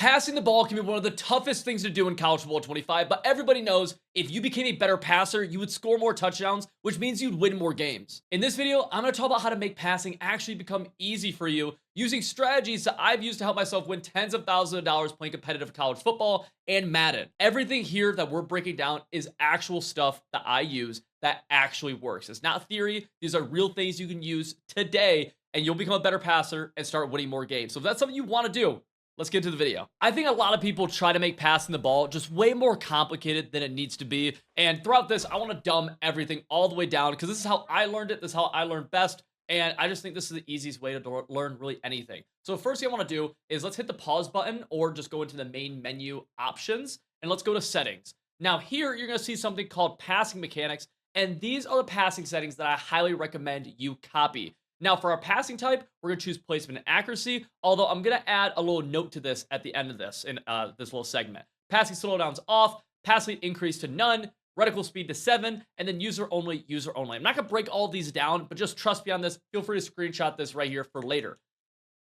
Passing the ball can be one of the toughest things to do in college football 25, but everybody knows if you became a better passer, you would score more touchdowns, which means you'd win more games. In this video, I'm going to talk about how to make passing actually become easy for you using strategies that I've used to help myself win tens of thousands of dollars playing competitive college football and Madden. Everything here that we're breaking down is actual stuff that I use that actually works. It's not theory. These are real things you can use today, and you'll become a better passer and start winning more games. So if that's something you want to do, let's get to the video. I think a lot of people try to make passing the ball just way more complicated than it needs to be. And throughout this, I want to dumb everything all the way down because this is how I learned it. This is how I learned best. And I just think this is the easiest way to learn really anything. So first thing I want to do is let's hit the pause button or just go into the main menu options and let's go to settings. Now here, you're going to see something called passing mechanics. And these are the passing settings that I highly recommend you copy. Now, for our passing type, we're going to choose placement and accuracy, although I'm going to add a little note to this at the end of this in this little segment. Passing slowdowns off, pass speed increase to none, reticle speed to 7, and then user only, user only. I'm not going to break all these down, but just trust me on this. Feel free to screenshot this right here for later.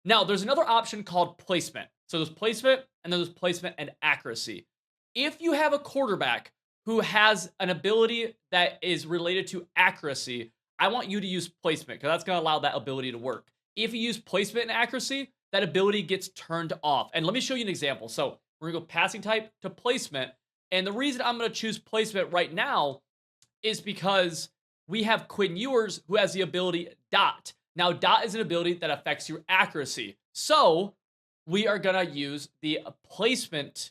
Now, there's another option called placement. So there's placement, and then there's placement and accuracy. If you have a quarterback who has an ability that is related to accuracy, I want you to use placement because that's going to allow that ability to work. If you use placement and accuracy, that ability gets turned off. And let me show you an example. So we're going to go passing type to placement. And the reason I'm going to choose placement right now is because we have Quinn Ewers who has the ability dot. Now, dot is an ability that affects your accuracy. So we are going to use the placement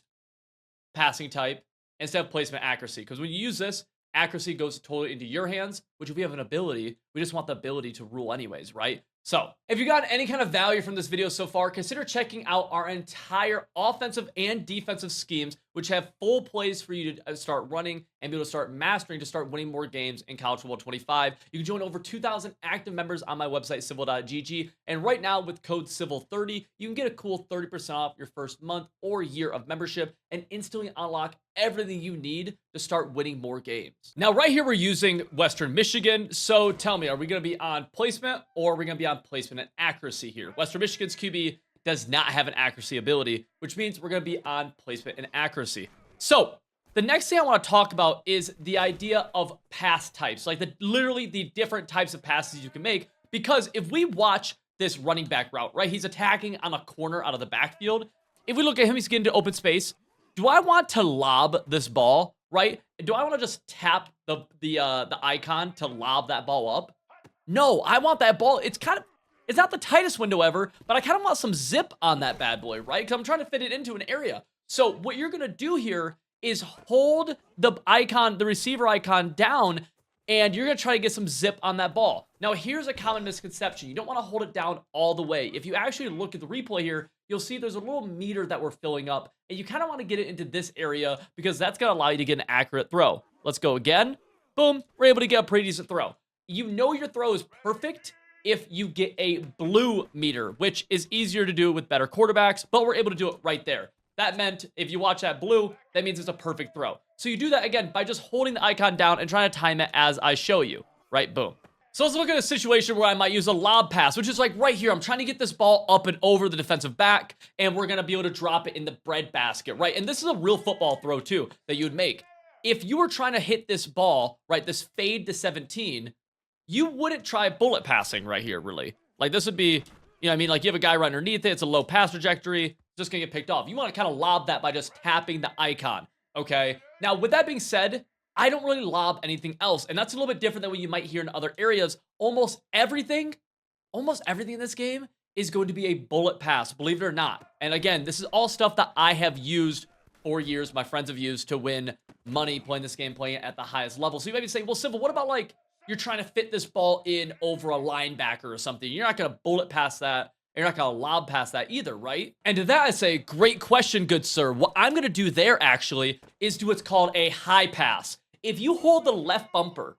passing type instead of placement accuracy. Because when you use this, accuracy goes totally into your hands, which if we have an ability, we just want the ability to rule anyways, right? So if you got any kind of value from this video so far, consider checking out our entire offensive and defensive schemes, which have full plays for you to start running and be able to start mastering to start winning more games in college football 25. You can join over 2,000 active members on my website, civil.gg. And right now with code CIVIL30, you can get a cool 30% off your first month or year of membership and instantly unlock everything you need to start winning more games. Now, right here, we're using Western Michigan. So tell me, are we going to be on placement or are we going to be on placement and accuracy here? Western Michigan's QB does not have an accuracy ability, which means we're going to be on placement and accuracy. So the next thing I want to talk about is the idea of pass types, like literally the different types of passes you can make. Because if we watch this running back route, right, he's attacking on a corner out of the backfield. If we look at him, he's getting to open space. Do I want to lob this ball, right? Do I want to just tap the icon to lob that ball up? No, I want that ball. It's not the tightest window ever, but I kind of want some zip on that bad boy, right? Because I'm trying to fit it into an area. So what you're going to do here is hold the icon, the receiver icon down, and you're going to try to get some zip on that ball. Now, here's a common misconception. You don't want to hold it down all the way. If you actually look at the replay here, you'll see there's a little meter that we're filling up, and you kind of want to get it into this area because that's going to allow you to get an accurate throw. Let's go again. Boom. We're able to get a pretty decent throw. You know your throw is perfect if you get a blue meter, which is easier to do with better quarterbacks, but we're able to do it right there. That meant if you watch that blue, that means it's a perfect throw. So you do that again by just holding the icon down and trying to time it as I show you, right? Boom. So let's look at a situation where I might use a lob pass, which is like right here. I'm trying to get this ball up and over the defensive back, and we're going to be able to drop it in the bread basket, right? And this is a real football throw too that you would make. If you were trying to hit this ball, right, this fade to 17, you wouldn't try bullet passing right here, really. Like this would be, you know what I mean? Like you have a guy right underneath it. It's a low pass trajectory. Just going to get picked off. You want to kind of lob that by just tapping the icon, okay? Now, with that being said, I don't really lob anything else. And that's a little bit different than what you might hear in other areas. Almost everything in this game is going to be a bullet pass, believe it or not. And again, this is all stuff that I have used for years. My friends have used to win money playing this game, playing it at the highest level. So you might be saying, well, Civil, what about like you're trying to fit this ball in over a linebacker or something? You're not going to bullet pass that. You're not going to lob past that either, right? And to that I say, great question, good sir. What I'm going to do there actually is do what's called a high pass. If you hold the left bumper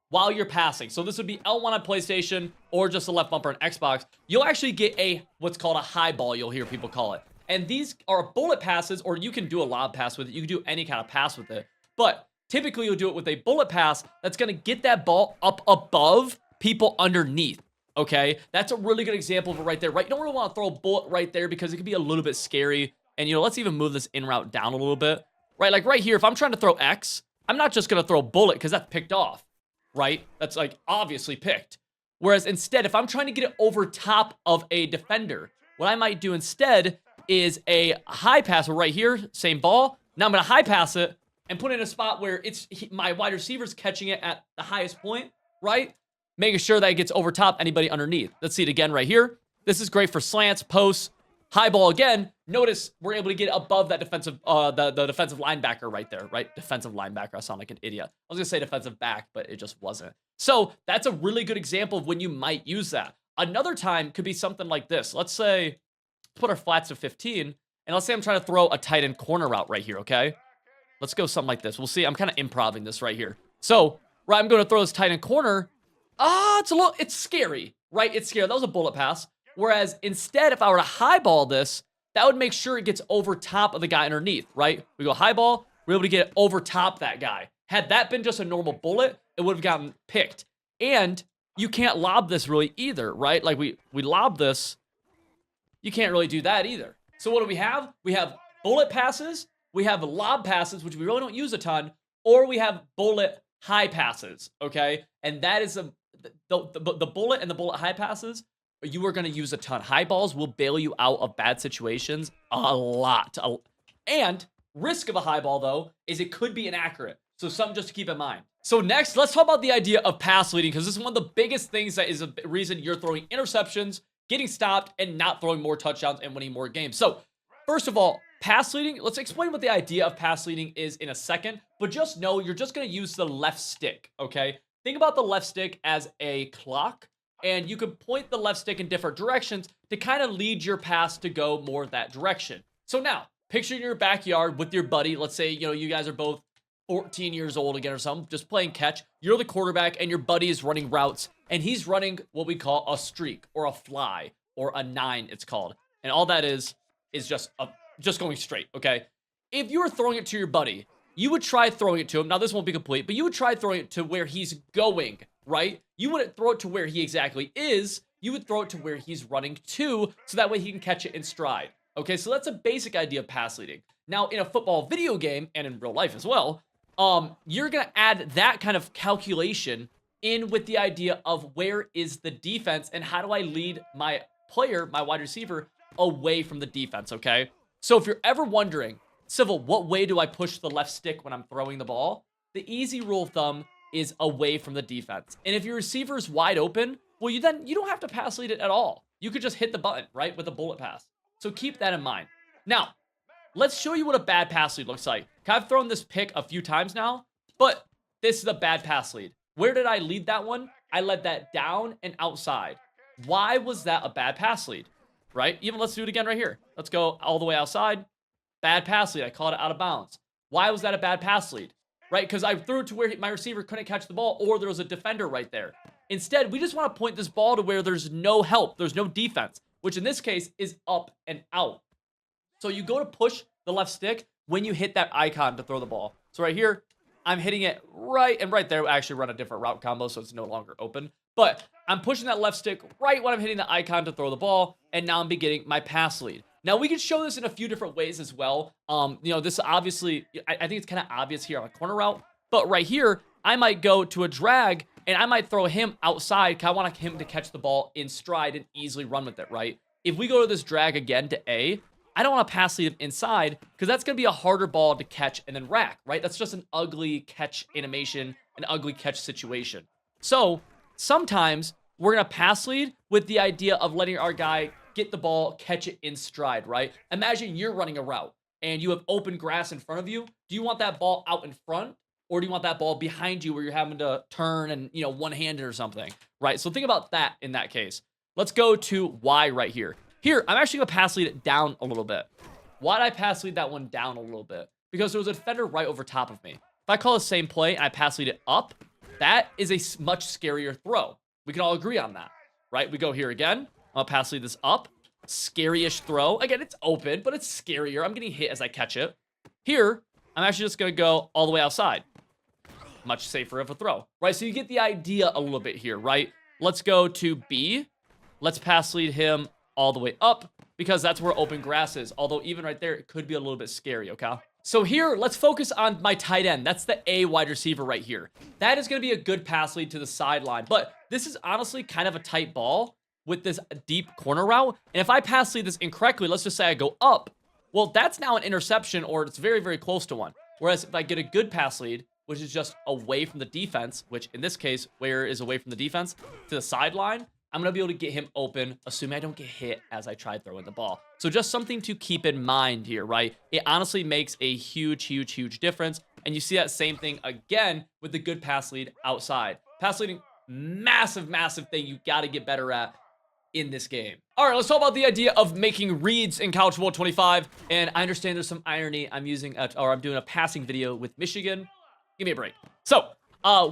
while you're passing, so this would be L1 on PlayStation or just the left bumper on Xbox, you'll actually get what's called a high ball, you'll hear people call it. And these are bullet passes, or you can do a lob pass with it. You can do any kind of pass with it. But typically you'll do it with a bullet pass that's going to get that ball up above people underneath. Okay, that's a really good example of it right there, right? You don't really want to throw a bullet right there because it can be a little bit scary And, let's even move this in route down a little bit, right? Like right here, if I'm trying to throw X, I'm not just going to throw bullet because that's picked off, right? That's like obviously picked. Whereas instead, if I'm trying to get it over top of a defender, what I might do instead is a high pass right here, same ball. Now I'm going to high pass it and put it in a spot where my wide receiver's catching it at the highest point, right? Making sure that it gets over top anybody underneath. Let's see it again right here. This is great for slants, posts, high ball again. Notice we're able to get above that defensive, the defensive linebacker right there, right? Defensive linebacker. I sound like an idiot. I was going to say defensive back, but it just wasn't. So that's a really good example of when you might use that. Another time could be something like this. Let's say, put our flats to 15, and let's say I'm trying to throw a tight end corner route right here, okay? Let's go something like this. We'll see. I'm kind of improvising this right here. So, right, I'm going to throw this tight end corner. It's scary, right? It's scary. That was a bullet pass. Whereas instead, if I were to highball this, that would make sure it gets over top of the guy underneath, right? We go highball, we're able to get over top that guy. Had that been just a normal bullet, it would have gotten picked. And you can't lob this really either, right? Like we lob this, you can't really do that either. So what do we have? We have bullet passes, we have lob passes, which we really don't use a ton, or we have bullet high passes, okay? And that is the bullet and the bullet high passes, you are going to use a ton. High balls will bail you out of bad situations a lot. And risk of a high ball, though, is it could be inaccurate. So something just to keep in mind. So next, let's talk about the idea of pass leading, because this is one of the biggest things that is a reason you're throwing interceptions, getting stopped, and not throwing more touchdowns and winning more games. So first of all, pass leading, let's explain what the idea of pass leading is in a second, but just know you're just going to use the left stick, okay? Think about the left stick as a clock, and you can point the left stick in different directions to kind of lead your pass to go more that direction. So now, picture in your backyard with your buddy. Let's say, you guys are both 14 years old again or something, just playing catch. You're the quarterback, and your buddy is running routes, and he's running what we call a streak or a fly or a 9, it's called. And all that is just going straight, okay? If you were throwing it to your buddy, you would try throwing it to him. Now, this won't be complete, but you would try throwing it to where he's going, right? You wouldn't throw it to where he exactly is. You would throw it to where he's running to, so that way he can catch it in stride. Okay, so that's a basic idea of pass leading. Now, in a football video game, and in real life as well, you're going to add that kind of calculation in with the idea of where is the defense and how do I lead my player, my wide receiver, away from the defense, okay? So if you're ever wondering, Civil, what way do I push the left stick when I'm throwing the ball? The easy rule of thumb is away from the defense. And if your receiver is wide open, well, you don't have to pass lead it at all. You could just hit the button, right, with a bullet pass. So keep that in mind. Now, let's show you what a bad pass lead looks like. I've thrown this pick a few times now, but this is a bad pass lead. Where did I lead that one? I led that down and outside. Why was that a bad pass lead, right? Even let's do it again right here. Let's go all the way outside. Bad pass lead. I called it out of bounds. Why was that a bad pass lead? Right? Because I threw it to where my receiver couldn't catch the ball, or there was a defender right there. Instead, we just want to point this ball to where there's no help. There's no defense, which in this case is up and out. So you go to push the left stick when you hit that icon to throw the ball. So right here, I'm hitting it right, and right there, I actually run a different route combo, so it's no longer open. But I'm pushing that left stick right when I'm hitting the icon to throw the ball, and now I'm beginning my pass lead. Now, we can show this in a few different ways as well. This obviously, I think it's kind of obvious here on a corner route. But right here, I might go to a drag, and I might throw him outside because I want him to catch the ball in stride and easily run with it, right? If we go to this drag again to A, I don't want to pass lead him inside because that's going to be a harder ball to catch and then rack, right? That's just an ugly catch animation, an ugly catch situation. So sometimes we're going to pass lead with the idea of letting our guy get the ball, catch it in stride, right? Imagine you're running a route and you have open grass in front of you. Do you want that ball out in front, or do you want that ball behind you where you're having to turn and, one-handed or something, right? So think about that in that case. Let's go to Y right here. Here, I'm actually going to pass lead it down a little bit. Why did I pass lead that one down a little bit? Because there was a defender right over top of me. If I call the same play and I pass lead it up, that is a much scarier throw. We can all agree on that, right? We go here again. I'll pass lead this up. Scary-ish throw. Again, it's open, but it's scarier. I'm getting hit as I catch it. Here, I'm actually just going to go all the way outside. Much safer of a throw, right? So you get the idea a little bit here, right? Let's go to B. Let's pass lead him all the way up because that's where open grass is. Although even right there, it could be a little bit scary, okay? So here, let's focus on my tight end. That's the A wide receiver right here. That is going to be a good pass lead to the sideline. But this is honestly kind of a tight ball with this deep corner route. And if I pass lead this incorrectly, let's just say I go up, well, that's now an interception, or it's very, very close to one. Whereas if I get a good pass lead, which is just away from the defense, which in this case, where is away from the defense, to the sideline, I'm going to be able to get him open, assuming I don't get hit as I try throwing the ball. So just something to keep in mind here, right? It honestly makes a huge, huge, huge difference. And you see that same thing again with the good pass lead outside. Pass leading, massive, massive thing you got to get better at in this game. All right, let's talk about the idea of making reads in College Football 25. And I understand there's some irony. I'm doing a passing video with Michigan. Give me a break. So,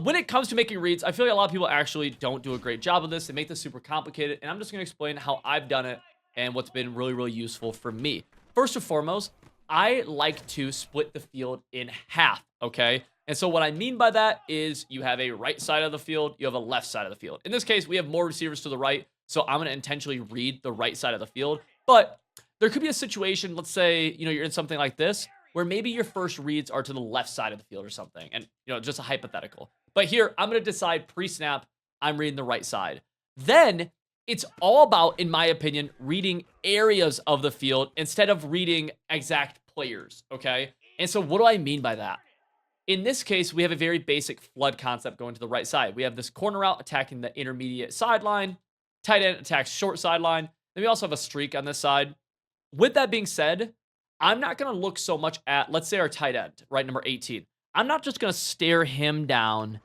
when it comes to making reads, I feel like a lot of people actually don't do a great job of this. They make this super complicated, and I'm just going to explain how I've done it and what's been really, really useful for me. First and foremost, I like to split the field in half, okay? And so what I mean by that is you have a right side of the field, you have a left side of the field. In this case, we have more receivers to the right, so I'm going to intentionally read the right side of the field. But there could be a situation, let's say, you're in something like this, where maybe your first reads are to the left side of the field or something. And, just a hypothetical. But here, I'm going to decide pre-snap, I'm reading the right side. Then, it's all about, in my opinion, reading areas of the field instead of reading exact players, okay? And so what do I mean by that? In this case, we have a very basic flood concept going to the right side. We have this corner route attacking the intermediate sideline. Tight end attacks short sideline. Then we also have a streak on this side. With that being said, I'm not going to look so much at, let's say, our tight end, right, number 18. I'm not just going to stare him down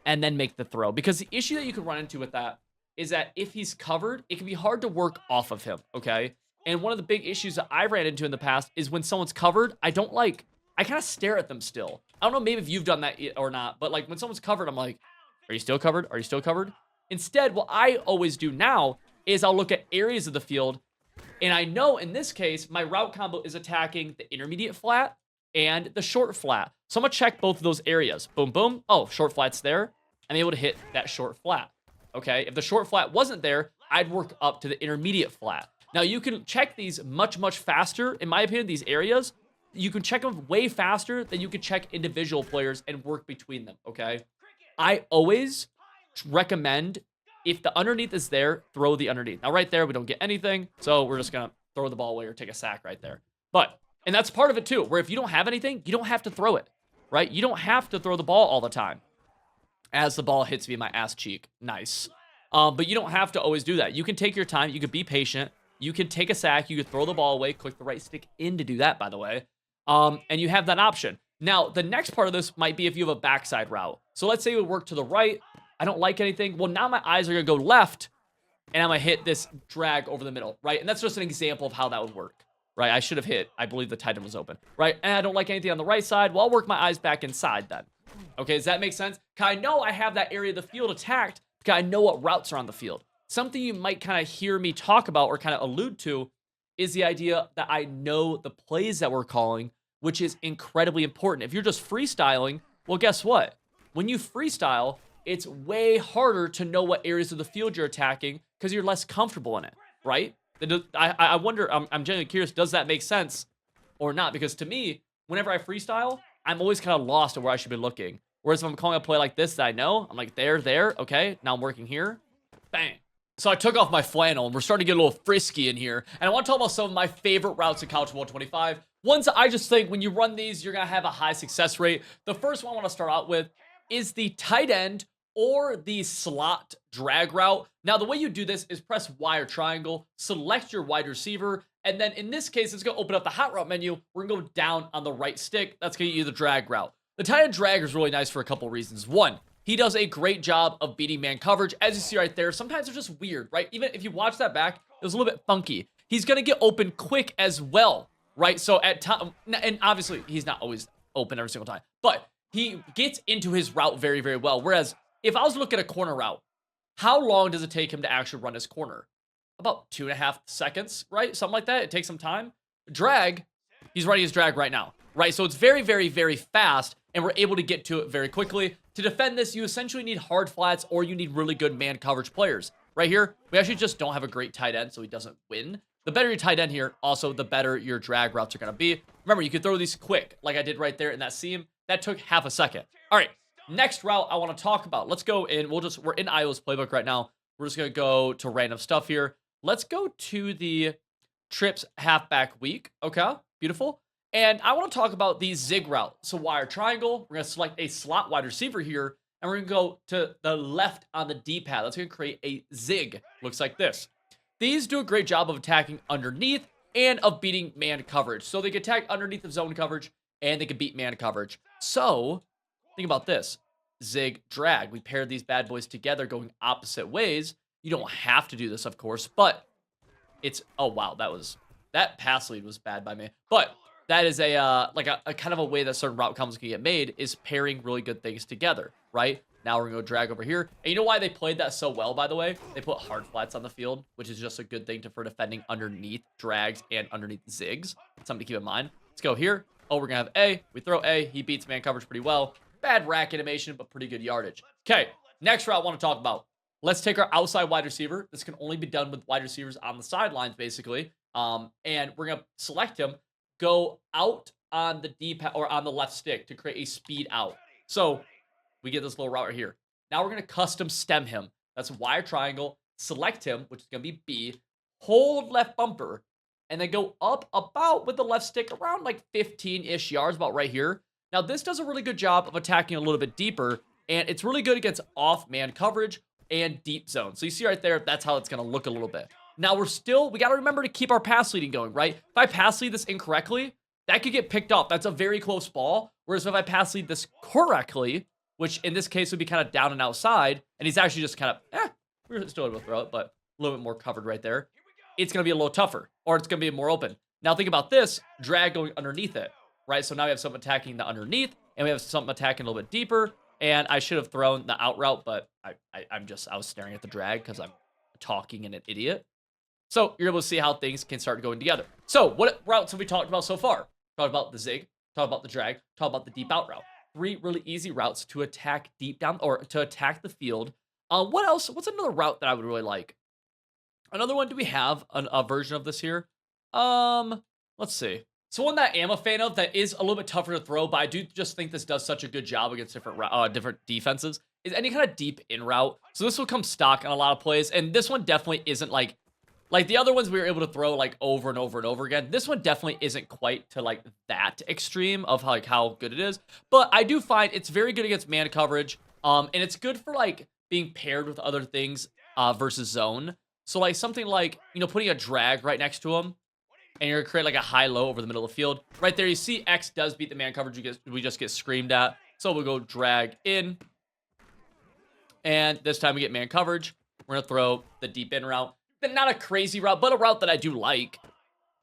and then make the throw. Because the issue that you can run into with that is that if he's covered, it can be hard to work off of him, okay? And one of the big issues that I ran into in the past is when someone's covered, I kind of stare at them still. I don't know maybe if you've done that or not, but like when someone's covered, I'm like, are you still covered? Are you still covered? Instead, what I always do now is I'll look at areas of the field. And I know in this case, my route combo is attacking the intermediate flat and the short flat. So I'm going to check both of those areas. Boom, boom. Oh, short flat's there. I'm able to hit that short flat. Okay, if the short flat wasn't there, I'd work up to the intermediate flat. Now, you can check these much, much faster. In my opinion, these areas, you can check them way faster than you can check individual players and work between them, okay? I always recommend, if the underneath is there, throw the underneath. Now, right there, we don't get anything, so we're just going to throw the ball away or take a sack right there. And that's part of it, too, where if you don't have anything, you don't have to throw it, right? You don't have to throw the ball all the time. As the ball hits me in my ass cheek. Nice. But you don't have to always do that. You can take your time. You can be patient. You can take a sack. You can throw the ball away. Click the right stick in to do that, by the way. And you have that option. Now, the next part of this might be if you have a backside route. So let's say we work to the right. I don't like anything. Well, now my eyes are going to go left, and I'm going to hit this drag over the middle, right? And that's just an example of how that would work, right? I should have hit. I believe the tight end was open, right? And I don't like anything on the right side. Well, I'll work my eyes back inside then. Okay, does that make sense? Because I know I have that area of the field attacked because I know what routes are on the field. Something you might kind of hear me talk about or kind of allude to is the idea that I know the plays that we're calling, which is incredibly important. If you're just freestyling, well, guess what? When you freestyle, it's way harder to know what areas of the field you're attacking because you're less comfortable in it, right? I wonder, I'm genuinely curious, does that make sense or not? Because to me, whenever I freestyle, I'm always kind of lost at where I should be looking. Whereas if I'm calling a play like this that I know, I'm like, there, okay, now I'm working here, bang. So I took off my flannel, and we're starting to get a little frisky in here. And I want to talk about some of my favorite routes in College Football 25. Ones that I just think when you run these, you're going to have a high success rate. The first one I want to start out with is the tight end or the slot drag route. Now, the way you do this is press Y or triangle, select your wide receiver, and then in this case, it's going to open up the hot route menu. We're going to go down on the right stick. That's going to give you the drag route. The tight end drag is really nice for a couple reasons. One, he does a great job of beating man coverage. As you see right there, sometimes it's just weird, right? Even if you watch that back, it was a little bit funky. He's going to get open quick as well, right? So at time, and obviously he's not always open every single time, but he gets into his route very, very well. Whereas if I was to look at a corner route, how long does it take him to actually run his corner? About 2.5 seconds, right? Something like that. It takes some time. Drag, he's running his drag right now, right? So it's very, very, very fast, and we're able to get to it very quickly. To defend this, you essentially need hard flats, or you need really good man coverage players. Right here, we actually just don't have a great tight end, so he doesn't win. The better your tight end here, also the better your drag routes are going to be. Remember, you can throw these quick, like I did right there in that seam. That took half a second. All right, next route I want to talk about. Let's go in. We're in Iowa's playbook right now. We're just going to go to random stuff here. Let's go to the trips halfback week. Okay, beautiful. And I want to talk about the zig route. So wire triangle. We're going to select a slot wide receiver here. And we're going to go to the left on the D-pad. That's going to create a zig. Looks like this. These do a great job of attacking underneath and of beating man coverage. So they can attack underneath of zone coverage and they can beat man coverage. So think about this. Zig, drag. We paired these bad boys together going opposite ways. You don't have to do this, of course, but it's, oh wow, that pass lead was bad by me. But that is a kind of a way that certain route combos can get made is pairing really good things together, right? Now we're going to go drag over here. And you know why they played that so well, by the way? They put hard flats on the field, which is just a good thing for defending underneath drags and underneath zigs. Something to keep in mind. Let's go here. Oh, we're going to have A. We throw A. He beats man coverage pretty well. Bad rack animation, but pretty good yardage. Okay, next route I want to talk about. Let's take our outside wide receiver. This can only be done with wide receivers on the sidelines, basically. And we're going to select him, go out on the D-pad or on the left stick to create a speed out. So we get this little route right here. Now we're going to custom stem him. That's a wire triangle. Select him, which is going to be B. Hold left bumper. And then go up about with the left stick around like 15-ish yards, about right here. Now this does a really good job of attacking a little bit deeper. And it's really good against off-man coverage and deep zone. So you see right there, that's how it's going to look a little bit. Now we got to remember to keep our pass leading going, right? If I pass lead this incorrectly, that could get picked off. That's a very close ball. Whereas if I pass lead this correctly, which in this case would be kind of down and outside, and he's actually just kind of, we're still able to throw it, but a little bit more covered right there. It's going to be a little tougher, or it's going to be more open. Now think about this, drag going underneath it, right? So now we have something attacking the underneath, and we have something attacking a little bit deeper, and I should have thrown the out route, but I was staring at the drag because I'm talking and an idiot. So you're able to see how things can start going together. So what routes have we talked about so far? Talked about the zig, talked about the drag, talked about the deep out route. 3 really easy routes to attack deep down or to attack the field. What else? What's another route that I would really like? Another one, do we have a version of this here? Let's see. So one that I am a fan of that is a little bit tougher to throw, but I do just think this does such a good job against different defenses, is any kind of deep in route. So this will come stock on a lot of plays, and this one definitely isn't like the other ones we were able to throw like over and over and over again. This one definitely isn't quite to like that extreme of like how good it is, but I do find it's very good against man coverage, and it's good for like being paired with other things versus zone. So like something like, you know, putting a drag right next to him, and you're gonna create like a high-low over the middle of the field. Right there, you see X does beat the man coverage. We just get screamed at. So we'll go drag in. And this time we get man coverage. We're gonna throw the deep in route. Not a crazy route, but a route that I do like.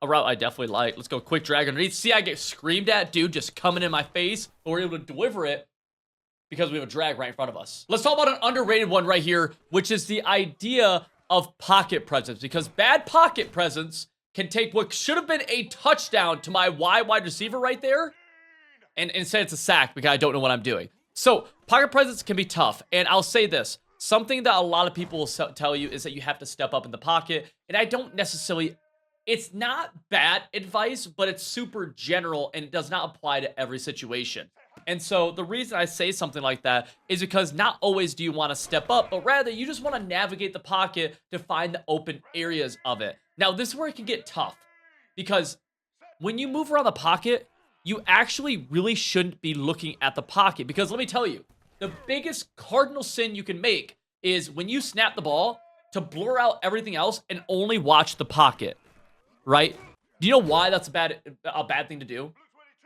A route I definitely like. Let's go quick drag underneath. See, I get screamed at, dude, just coming in my face. But we're able to deliver it because we have a drag right in front of us. Let's talk about an underrated one right here, which is the idea of pocket presence. Because bad pocket presence can take what should have been a touchdown to my wide receiver right there, and instead it's a sack because I don't know what I'm doing. So pocket presence can be tough, and I'll say this. Something that a lot of people will tell you is that you have to step up in the pocket, and I don't necessarily, it's not bad advice, but it's super general, and it does not apply to every situation. And so the reason I say something like that is because not always do you want to step up, but rather you just want to navigate the pocket to find the open areas of it. Now, this is where it can get tough, because when you move around the pocket, you actually really shouldn't be looking at the pocket, because let me tell you, the biggest cardinal sin you can make is when you snap the ball to blur out everything else and only watch the pocket, right? Do you know why that's a bad thing to do?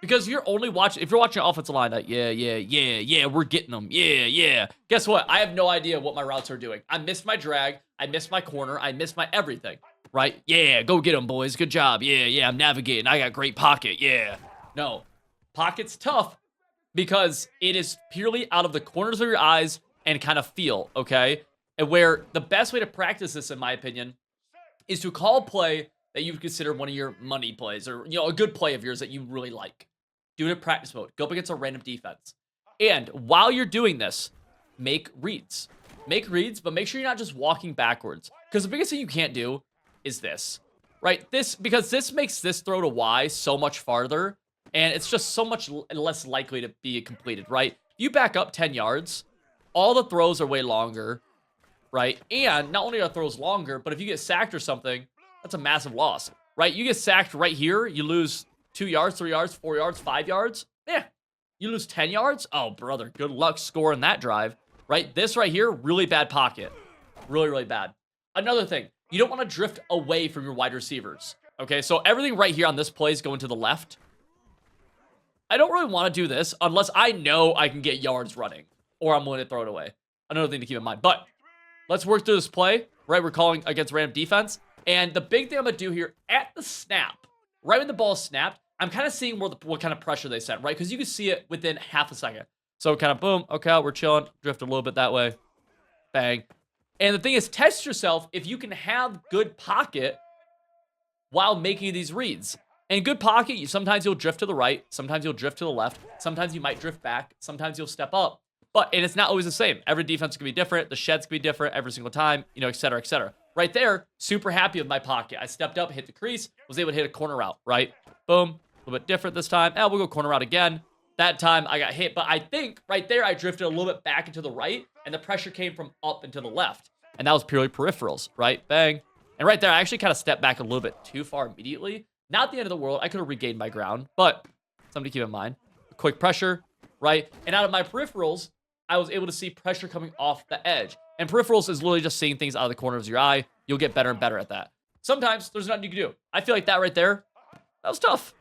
Because you're only watching, if you're watching an offensive line, like, yeah, we're getting them, yeah. Guess what? I have no idea what my routes are doing. I missed my drag, I missed my corner, I missed my everything, right? Yeah, go get them, boys, good job, yeah, I'm navigating, I got great pocket, yeah. No, pocket's tough because it is purely out of the corners of your eyes and kind of feel, okay? And where the best way to practice this, in my opinion, is to call a play that you consider one of your money plays, or, you know, a good play of yours that you really like. Do it in practice mode. Go up against a random defense. And while you're doing this, make reads. Make reads, but make sure you're not just walking backwards. Because the biggest thing you can't do is this. right? Because this makes this throw to Y so much farther, and it's just so much less likely to be completed, right? You back up 10 yards, all the throws are way longer, right? And not only are throws longer, but if you get sacked or something, that's a massive loss, right? You get sacked right here, you lose 2 yards, 3 yards, 4 yards, 5 yards. Yeah, you lose 10 yards. Oh, brother, good luck scoring that drive, right? This right here, really bad pocket. Really, really bad. Another thing, you don't want to drift away from your wide receivers. Okay, so everything right here on this play is going to the left. I don't really want to do this unless I know I can get yards running or I'm willing to throw it away. Another thing to keep in mind. But let's work through this play, right? We're calling against random defense. And the big thing I'm going to do here at the snap, right when the ball is snapped, I'm kind of seeing what kind of pressure they set, right? Because you can see it within half a second. So kind of boom, okay, we're chilling, drift a little bit that way, bang. And the thing is, test yourself if you can have good pocket while making these reads. And good pocket, sometimes you'll drift to the right, sometimes you'll drift to the left, sometimes you might drift back, sometimes you'll step up. And it's not always the same. Every defense can be different, the sheds can be different every single time, you know, et cetera, et cetera. Right there, super happy with my pocket. I stepped up, hit the crease, was able to hit a corner route, right? Boom, a little bit different this time. We'll go corner route again. That time I got hit, but I think right there I drifted a little bit back into the right, and the pressure came from up and to the left. And that was purely peripherals, right? Bang. And right there, I actually kind of stepped back a little bit too far immediately. Not the end of the world. I could have regained my ground, but something to keep in mind. Quick pressure, right? And out of my peripherals, I was able to see pressure coming off the edge. And peripherals is literally just seeing things out of the corner of your eye. You'll get better and better at that. Sometimes there's nothing you can do. I feel like that right there, that was tough,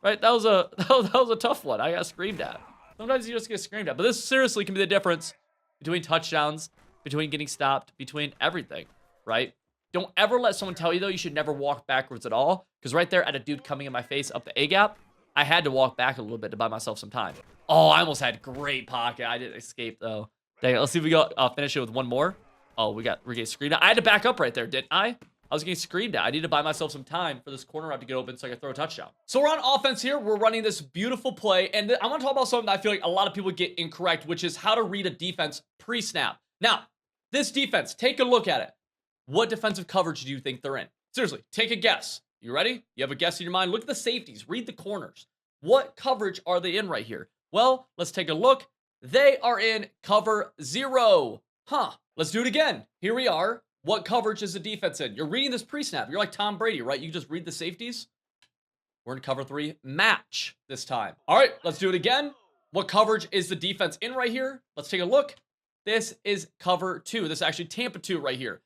right? That was a tough one. I got screamed at. Sometimes you just get screamed at. But this seriously can be the difference between touchdowns, between getting stopped, between everything, right? Don't ever let someone tell you, though, you should never walk backwards at all. Because right there, at a dude coming in my face up the A-gap, I had to walk back a little bit to buy myself some time. Oh, I almost had great pocket. I didn't escape, though. Dang it, let's see if we got finish it with one more. Oh, we're getting screamed at. I had to back up right there, didn't I? I was getting screamed at. I need to buy myself some time for this corner route to get open so I can throw a touchdown. So we're on offense here. We're running this beautiful play. And I want to talk about something that I feel like a lot of people get incorrect, which is how to read a defense pre-snap. Now, this defense, take a look at it. What defensive coverage do you think they're in? Seriously, take a guess. You ready? You have a guess in your mind? Look at the safeties. Read the corners. What coverage are they in right here? Well, let's take a look. They are in cover 0. Huh. Let's do it again. Here we are. What coverage is the defense in? You're reading this pre-snap. You're like Tom Brady, right? You just read the safeties. We're in cover 3 match this time. All right, let's do it again. What coverage is the defense in right here? Let's take a look. This is cover 2. This is actually Tampa 2 right here.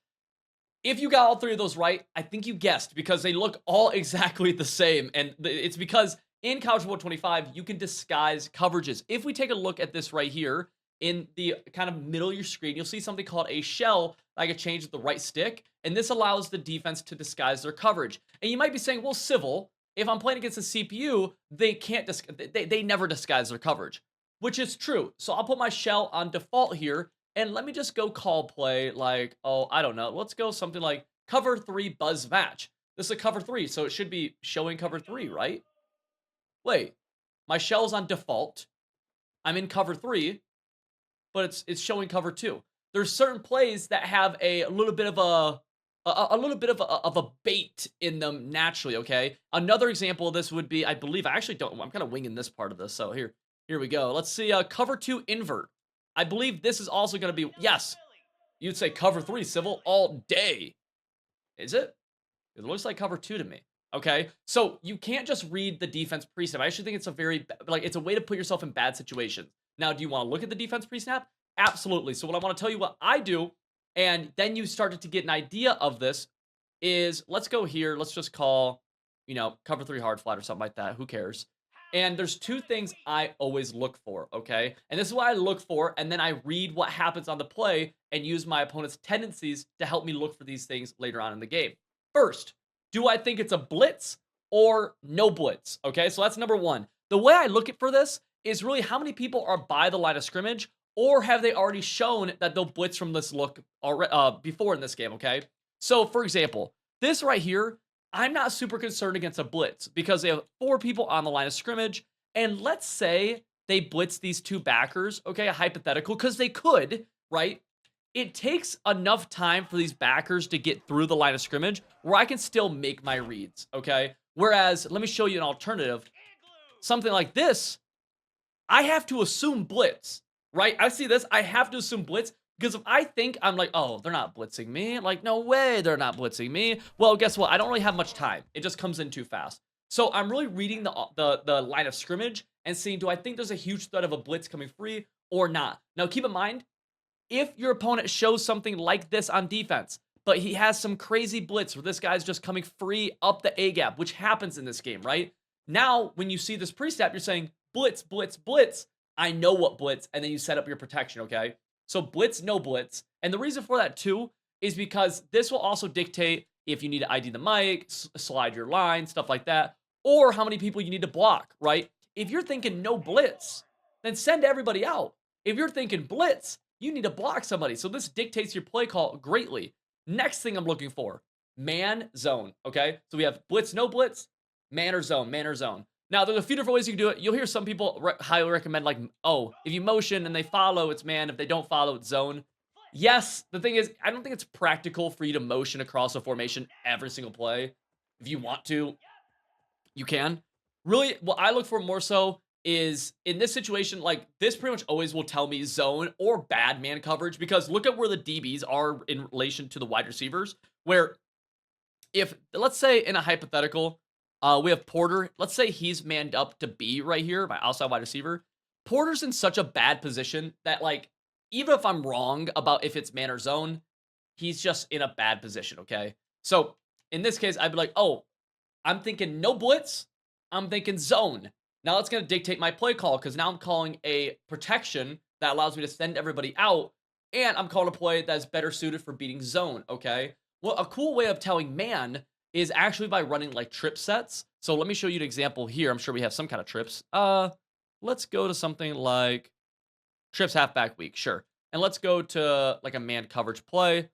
If you got all 3 of those right, I think you guessed because they look all exactly the same. And it's because in College Football 25, you can disguise coverages. If we take a look at this right here, in the kind of middle of your screen, you'll see something called a shell that I can change with the right stick. And this allows the defense to disguise their coverage. And you might be saying, well, Civil, if I'm playing against a CPU, they can't, they never disguise their coverage, which is true. So I'll put my shell on default here. And let me just go call play like, oh, I don't know. Let's go something like cover 3 buzz match. This is a cover 3, so it should be showing cover 3, right? Wait, my shell's on default. I'm in cover 3, but it's showing cover 2. There's certain plays that have a little bit of a bait in them naturally, okay? Another example of this would be, I believe, I'm kind of winging this part of this, so here we go. Let's see, cover 2 invert. I believe this is also going to be, yes, you'd say cover 3, Civil, all day. Is it? It looks like cover 2 to me. Okay, so you can't just read the defense pre-snap. I actually think it's it's a way to put yourself in bad situations. Now, do you want to look at the defense pre-snap? Absolutely. So what I want to tell you what I do, and then you started to get an idea of this, is let's go here. Let's just call, cover 3 hard flat or something like that. Who cares? And there's 2 things I always look for, okay? And this is what I look for, and then I read what happens on the play and use my opponent's tendencies to help me look for these things later on in the game. First, do I think it's a blitz or no blitz? Okay, so that's number 1. The way I look at for this is really how many people are by the line of scrimmage, or have they already shown that they'll blitz from this look before in this game, okay? So, for example, this right here, I'm not super concerned against a blitz because they have 4 people on the line of scrimmage. And let's say they blitz these 2 backers, okay, a hypothetical, because they could, right? it takes enough time for these backers to get through the line of scrimmage where I can still make my reads, okay? Whereas, let me show you an alternative. Something like this, I have to assume blitz, right? I see this, I have to assume blitz because if I think I'm like, oh, they're not blitzing me, like, no way they're not blitzing me. Well, guess what? I don't really have much time. It just comes in too fast. So I'm really reading the line of scrimmage and seeing, do I think there's a huge threat of a blitz coming free or not? Now, keep in mind, if your opponent shows something like this on defense, but he has some crazy blitz where this guy's just coming free up the A gap, which happens in this game, right? Now, when you see this pre-snap, you're saying, blitz, blitz, blitz. I know what blitz, and then you set up your protection, okay? So blitz, no blitz. And the reason for that, too, is because this will also dictate if you need to ID the mic, slide your line, stuff like that, or how many people you need to block, right? If you're thinking no blitz, then send everybody out. If you're thinking blitz, you need to block somebody. So this dictates your play call greatly. Next thing I'm looking for, man zone, okay? So we have blitz, no blitz, man or zone, man or zone. Now, there's a few different ways you can do it. You'll hear some people highly recommend, like, oh, if you motion and they follow, it's man. If they don't follow, it's zone. Yes, the thing is, I don't think it's practical for you to motion across a formation every single play. If you want to, you can. Really, what I look for more so is in this situation, like this pretty much always will tell me zone or bad man coverage because look at where the DBs are in relation to the wide receivers. Where if, let's say in a hypothetical, we have Porter. Let's say he's manned up to B right here, my outside wide receiver. Porter's in such a bad position that, like, even if I'm wrong about if it's man or zone, he's just in a bad position, okay? So in this case, I'd be like, oh, I'm thinking no blitz. I'm thinking zone. Now that's going to dictate my play call because now I'm calling a protection that allows me to send everybody out, and I'm calling a play that's better suited for beating zone, okay? Well, a cool way of telling man is actually by running like trip sets. So let me show you an example here. I'm sure we have some kind of trips. Let's go to something like trips halfback week, sure. And let's go to like a man coverage play.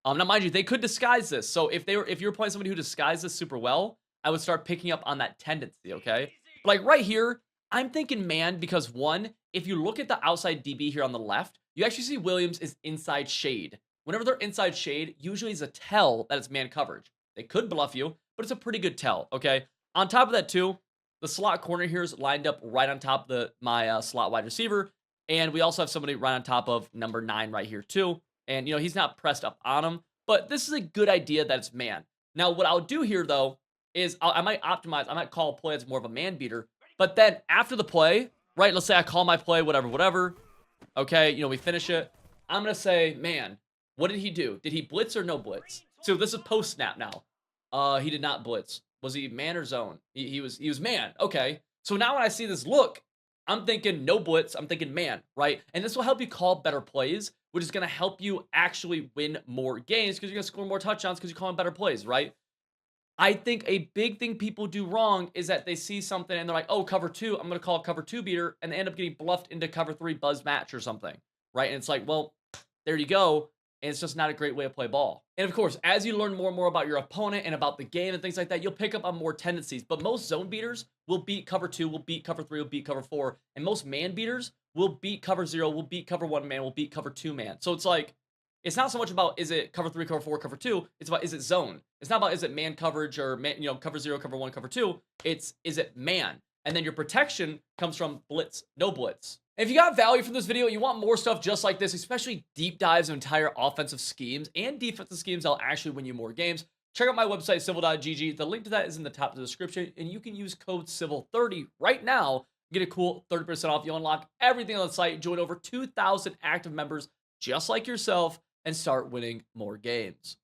Now mind you, they could disguise this. So if you were playing somebody who disguised this super well, I would start picking up on that tendency, okay? But like right here, I'm thinking man because one, if you look at the outside DB here on the left, you actually see Williams is inside shade. Whenever they're inside shade, usually is a tell that it's man coverage. They could bluff you, but it's a pretty good tell, okay? On top of that, too, the slot corner here is lined up right on top of my slot wide receiver, and we also have somebody right on top of number 9 right here, too. And, you know, he's not pressed up on him, but this is a good idea that it's man. Now, what I'll do here, though, is I might optimize. I might call a play as more of a man beater, but then after the play, right, let's say I call my play, whatever, okay, you know, we finish it. I'm going to say, man, what did he do? Did he blitz or no blitz? So this is post snap now. He did not blitz. Was he man or zone? He was man. Okay. So now when I see this look, I'm thinking no blitz. I'm thinking man, right? And this will help you call better plays, which is going to help you actually win more games because you're going to score more touchdowns because you're calling better plays, right? I think a big thing people do wrong is that they see something and they're like, oh, cover 2. I'm going to call a cover 2 beater, and they end up getting bluffed into cover 3 buzz match or something, right? And it's like, well, there you go. And it's just not a great way to play ball. And of course, as you learn more and more about your opponent and about the game and things like that, you'll pick up on more tendencies. But most zone beaters will beat cover 2, will beat cover 3, will beat cover 4. And most man beaters will beat cover 0, will beat cover 1 man, will beat cover 2 man. So it's like, it's not so much about is it cover 3, cover 4, cover 2. It's about is it zone. It's not about is it man coverage or man, you know, cover 0, cover 1, cover 2. It's is it man. And then your protection comes from blitz, no blitz. If you got value from this video, you want more stuff just like this, especially deep dives of entire offensive schemes and defensive schemes that'll actually win you more games, check out my website, civil.gg. The link to that is in the top of the description, and you can use code CIVIL30 right now. Get a cool 30% off. You'll unlock everything on the site, join over 2,000 active members just like yourself, and start winning more games.